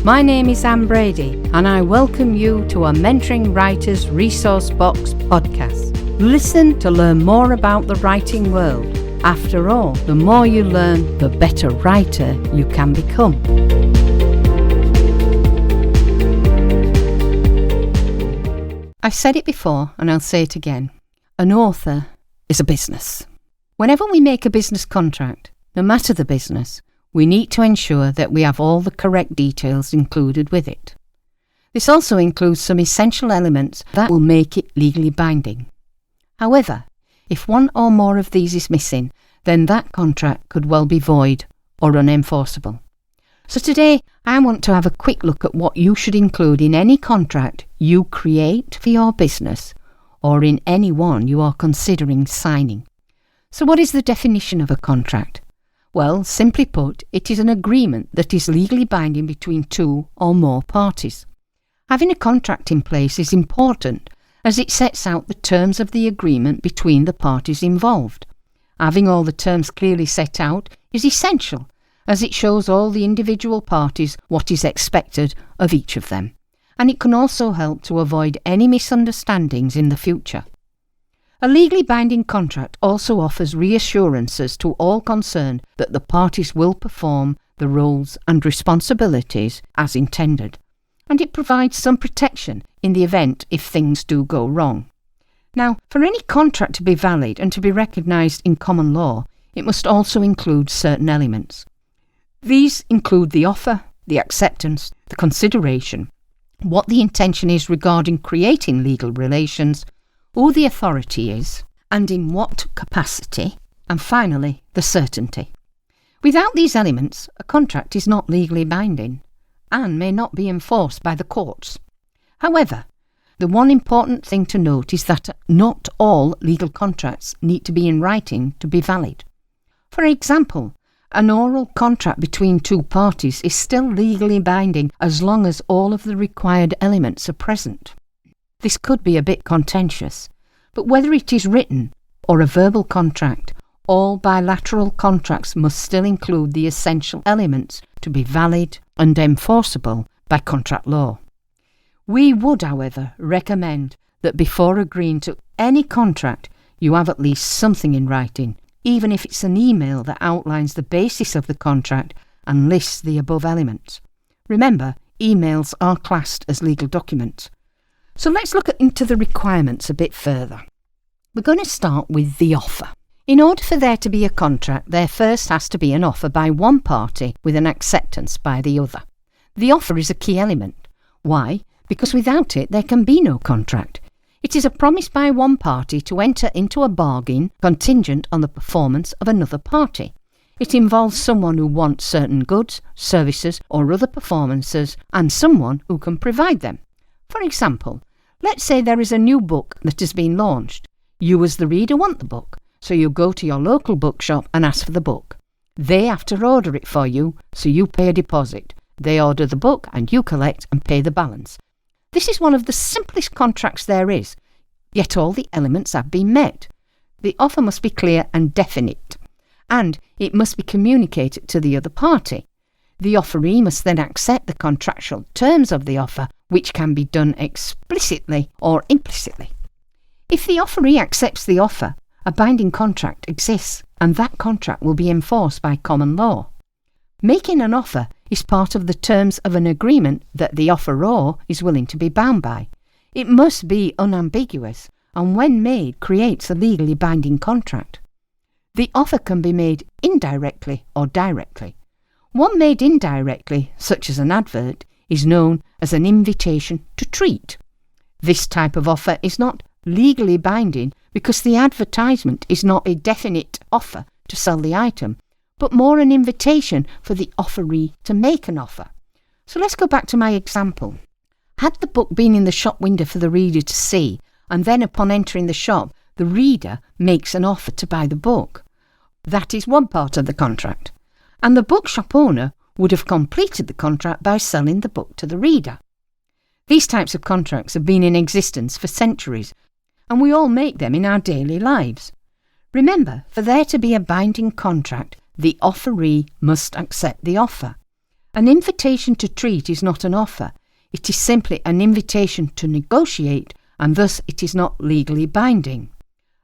My name is Anne Brady and I welcome you to our Mentoring Writers Resource Box podcast. Listen to learn more about the writing world. After all, the more you learn, the better writer you can become. I've said it before and I'll say it again. An author is a business. Whenever we make a business contract, no matter the business, we need to ensure that we have all the correct details included with it. This also includes some essential elements that will make it legally binding. However, if one or more of these is missing, then that contract could well be void or unenforceable. So today, I want to have a quick look at what you should include in any contract you create for your business or in any one you are considering signing. So what is the definition of a contract? Well, simply put, it is an agreement that is legally binding between two or more parties. Having a contract in place is important as it sets out the terms of the agreement between the parties involved. Having all the terms clearly set out is essential as it shows all the individual parties what is expected of each of them, and it can also help to avoid any misunderstandings in the future. A legally binding contract also offers reassurances to all concerned that the parties will perform the roles and responsibilities as intended, and it provides some protection in the event if things do go wrong. Now, for any contract to be valid and to be recognised in common law, it must also include certain elements. These include the offer, the acceptance, the consideration, what the intention is regarding creating legal relations, who the authority is, and in what capacity, and finally, the certainty. Without these elements, a contract is not legally binding and may not be enforced by the courts. However, the one important thing to note is that not all legal contracts need to be in writing to be valid. For example, an oral contract between two parties is still legally binding as long as all of the required elements are present. This could be a bit contentious, but whether it is written or a verbal contract, all bilateral contracts must still include the essential elements to be valid and enforceable by contract law. We would, however, recommend that before agreeing to any contract, you have at least something in writing, even if it's an email that outlines the basis of the contract and lists the above elements. Remember, emails are classed as legal documents. So let's look into the requirements a bit further. We're going to start with the offer. In order for there to be a contract, there first has to be an offer by one party with an acceptance by the other. The offer is a key element. Why? Because without it, there can be no contract. It is a promise by one party to enter into a bargain contingent on the performance of another party. It involves someone who wants certain goods, services, or other performances, and someone who can provide them. For example, let's say there is a new book that has been launched. You as the reader want the book, so you go to your local bookshop and ask for the book. They have to order it for you, so you pay a deposit. They order the book and you collect and pay the balance. This is one of the simplest contracts there is, yet all the elements have been met. The offer must be clear and definite, and it must be communicated to the other party. The offeree must then accept the contractual terms of the offer, which can be done explicitly or implicitly. If the offeree accepts the offer, a binding contract exists, and that contract will be enforced by common law. Making an offer is part of the terms of an agreement that the offeror is willing to be bound by. It must be unambiguous, and when made, creates a legally binding contract. The offer can be made indirectly or directly. One made indirectly, such as an advert, is known as an invitation to treat. This type of offer is not legally binding because the advertisement is not a definite offer to sell the item, but more an invitation for the offeree to make an offer. So let's go back to my example. Had the book been in the shop window for the reader to see, and then upon entering the shop, the reader makes an offer to buy the book, that is one part of the contract, and the bookshop owner would have completed the contract by selling the book to the reader. These types of contracts have been in existence for centuries, and we all make them in our daily lives. Remember, for there to be a binding contract, the offeree must accept the offer. An invitation to treat is not an offer. It is simply an invitation to negotiate, and thus it is not legally binding.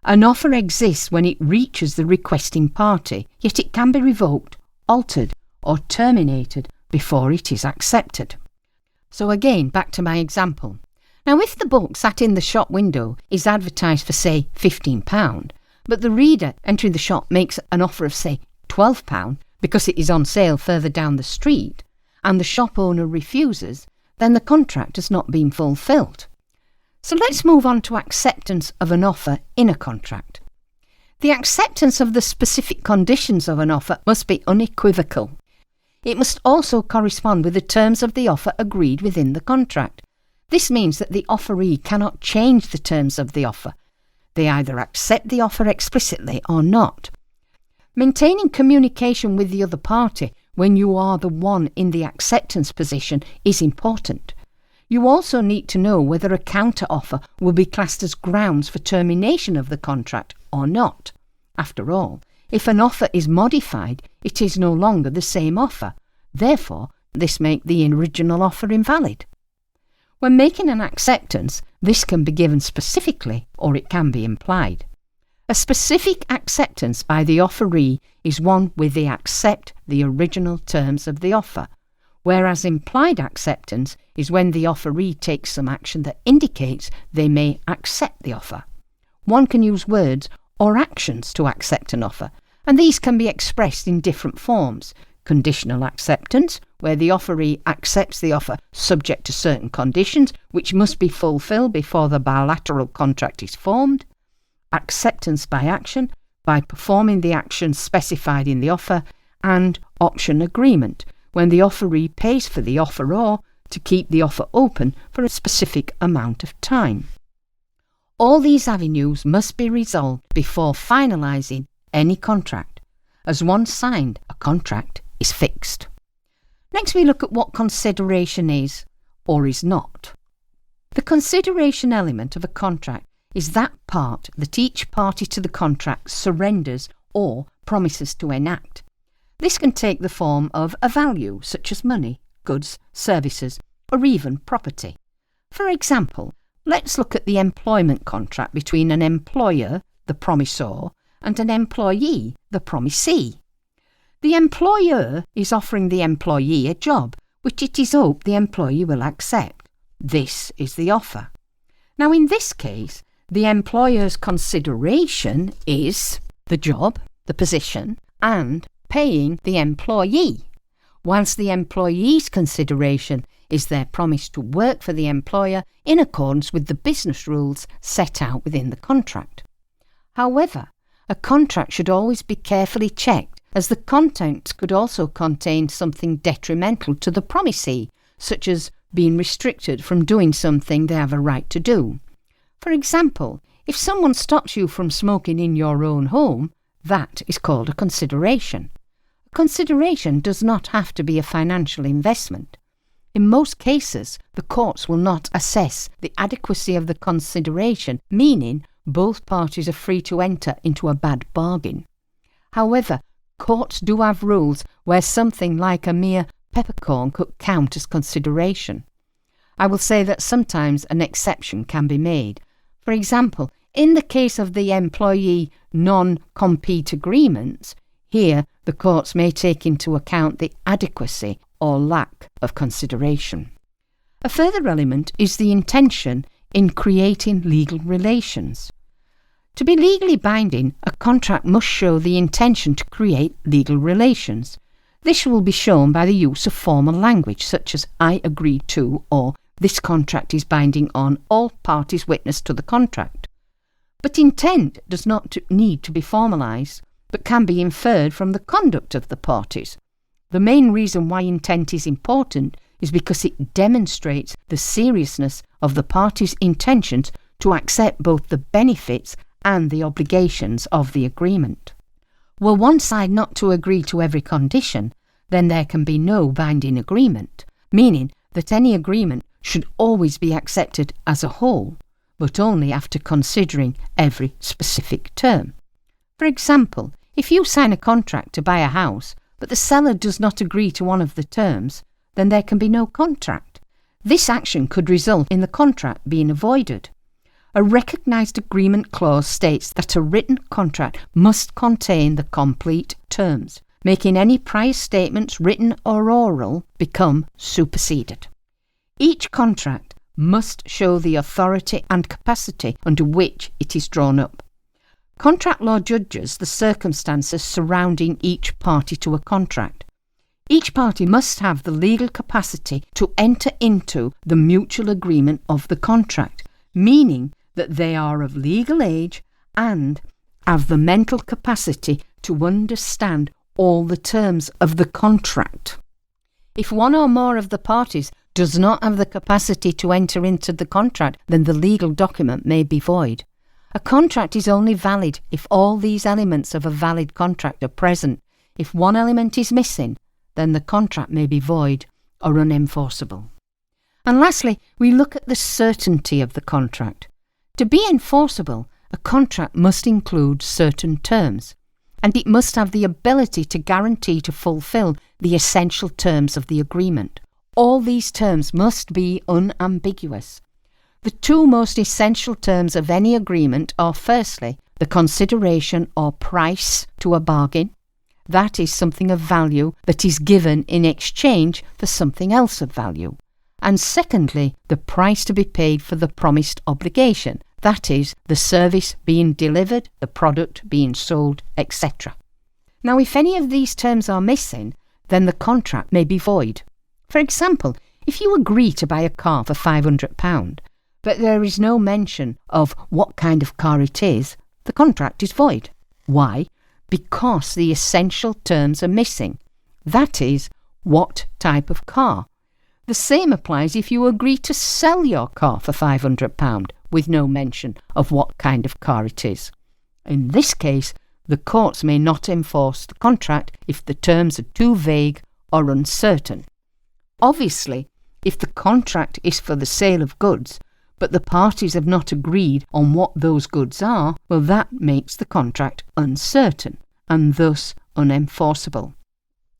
An offer exists when it reaches the requesting party, yet it can be revoked, altered, or terminated before it is accepted. So again, back to my example. Now, if the book sat in the shop window is advertised for, say, £15, but the reader entering the shop makes an offer of, say, £12 because it is on sale further down the street, and the shop owner refuses, then the contract has not been fulfilled. So let's move on to acceptance of an offer in a contract. The acceptance of the specific conditions of an offer must be unequivocal. It must also correspond with the terms of the offer agreed within the contract. This means that the offeree cannot change the terms of the offer. They either accept the offer explicitly or not. Maintaining communication with the other party when you are the one in the acceptance position is important. You also need to know whether a counter-offer will be classed as grounds for termination of the contract or not. After all, if an offer is modified, it is no longer the same offer. Therefore, this makes the original offer invalid. When making an acceptance, this can be given specifically or it can be implied. A specific acceptance by the offeree is one where they accept the original terms of the offer, whereas implied acceptance is when the offeree takes some action that indicates they may accept the offer. One can use words or actions to accept an offer, and these can be expressed in different forms. Conditional acceptance, where the offeree accepts the offer subject to certain conditions which must be fulfilled before the bilateral contract is formed. Acceptance by action, by performing the actions specified in the offer. And option agreement, when the offeree pays for the offeror to keep the offer open for a specific amount of time. All these avenues must be resolved before finalising any contract, as once signed, a contract is fixed. Next, we look at what consideration is or is not. The consideration element of a contract is that part that each party to the contract surrenders or promises to enact. This can take the form of a value, such as money, goods, services, or even property. For example, let's look at the employment contract between an employer, the promisor, and an employee, the promisee. The employer is offering the employee a job, which it is hoped the employee will accept. This is the offer. Now, in this case, the employer's consideration is the job, the position, and paying the employee, whilst the employee's consideration is their promise to work for the employer in accordance with the business rules set out within the contract. However, a contract should always be carefully checked, as the contents could also contain something detrimental to the promisee, such as being restricted from doing something they have a right to do. For example, if someone stops you from smoking in your own home, that is called a consideration. A consideration does not have to be a financial investment. In most cases, the courts will not assess the adequacy of the consideration, meaning both parties are free to enter into a bad bargain. However, courts do have rules where something like a mere peppercorn could count as consideration. I will say that sometimes an exception can be made. For example, in the case of the employee non-compete agreements, here the courts may take into account the adequacy or lack of consideration. A further element is the intention in creating legal relations. To be legally binding, a contract must show the intention to create legal relations. This will be shown by the use of formal language such as "I agree to" or "This contract is binding on all parties witness to the contract." But intent does not need to be formalised, but can be inferred from the conduct of the parties. The main reason why intent is important is because it demonstrates the seriousness of the parties' intentions to accept both the benefits and the obligations of the agreement. Were one side not to agree to every condition, then there can be no binding agreement, meaning that any agreement should always be accepted as a whole, but only after considering every specific term. For example, if you sign a contract to buy a house, but the seller does not agree to one of the terms, then there can be no contract. This action could result in the contract being avoided. A recognised agreement clause states that a written contract must contain the complete terms, making any prior statements, written or oral, become superseded. Each contract must show the authority and capacity under which it is drawn up. Contract law judges the circumstances surrounding each party to a contract. Each party must have the legal capacity to enter into the mutual agreement of the contract, meaning that they are of legal age and have the mental capacity to understand all the terms of the contract. If one or more of the parties does not have the capacity to enter into the contract, then the legal document may be void. A contract is only valid if all these elements of a valid contract are present. If one element is missing, then the contract may be void or unenforceable. And lastly, we look at the certainty of the contract. To be enforceable, a contract must include certain terms, and it must have the ability to guarantee to fulfil the essential terms of the agreement. All these terms must be unambiguous. The two most essential terms of any agreement are, firstly, the consideration or price to a bargain. That is something of value that is given in exchange for something else of value. And secondly, the price to be paid for the promised obligation. That is, the service being delivered, the product being sold, etc. Now, if any of these terms are missing, then the contract may be void. For example, if you agree to buy a car for £500, but there is no mention of what kind of car it is, the contract is void. Why? Because the essential terms are missing. That is, what type of car. The same applies if you agree to sell your car for £500 with no mention of what kind of car it is. In this case, the courts may not enforce the contract if the terms are too vague or uncertain. Obviously, if the contract is for the sale of goods, but the parties have not agreed on what those goods are, well, that makes the contract uncertain and thus unenforceable.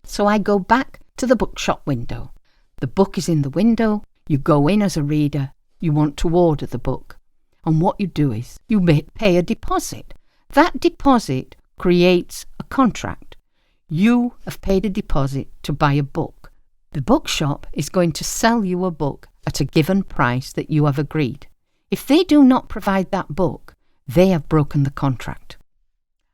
So I go back to the bookshop window. The book is in the window, you go in as a reader, you want to order the book. And what you do is you pay a deposit. That deposit creates a contract. You have paid a deposit to buy a book. The bookshop is going to sell you a book at a given price that you have agreed. If they do not provide that book, they have broken the contract.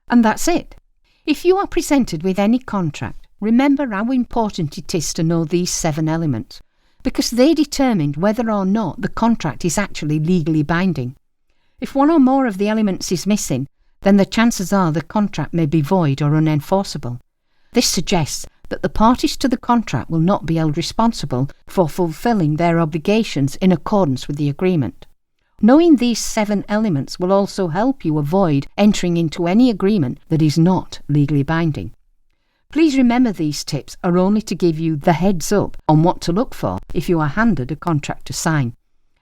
And that's it. If you are presented with any contract, remember how important it is to know these 7 elements, because they determine whether or not the contract is actually legally binding. If one or more of the elements is missing, then the chances are the contract may be void or unenforceable. This suggests that the parties to the contract will not be held responsible for fulfilling their obligations in accordance with the agreement. Knowing these 7 elements will also help you avoid entering into any agreement that is not legally binding. Please remember these tips are only to give you the heads up on what to look for if you are handed a contract to sign.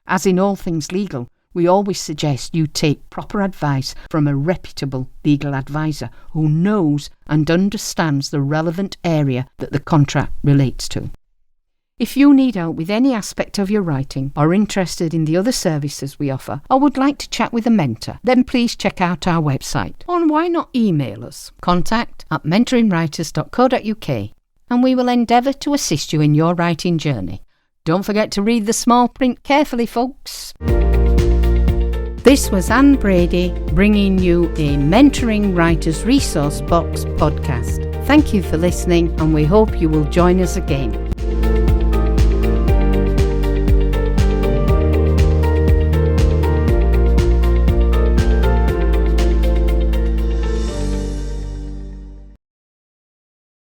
As in all things legal, we always suggest you take proper advice from a reputable legal advisor who knows and understands the relevant area that the contract relates to. If you need help with any aspect of your writing, or are interested in the other services we offer, or would like to chat with a mentor, then please check out our website. Or why not email us? contact@mentoringwriters.co.uk, and we will endeavour to assist you in your writing journey. Don't forget to read the small print carefully, folks. This was Anne Brady bringing you a Mentoring Writers Resource Box podcast. Thank you for listening, and we hope you will join us again.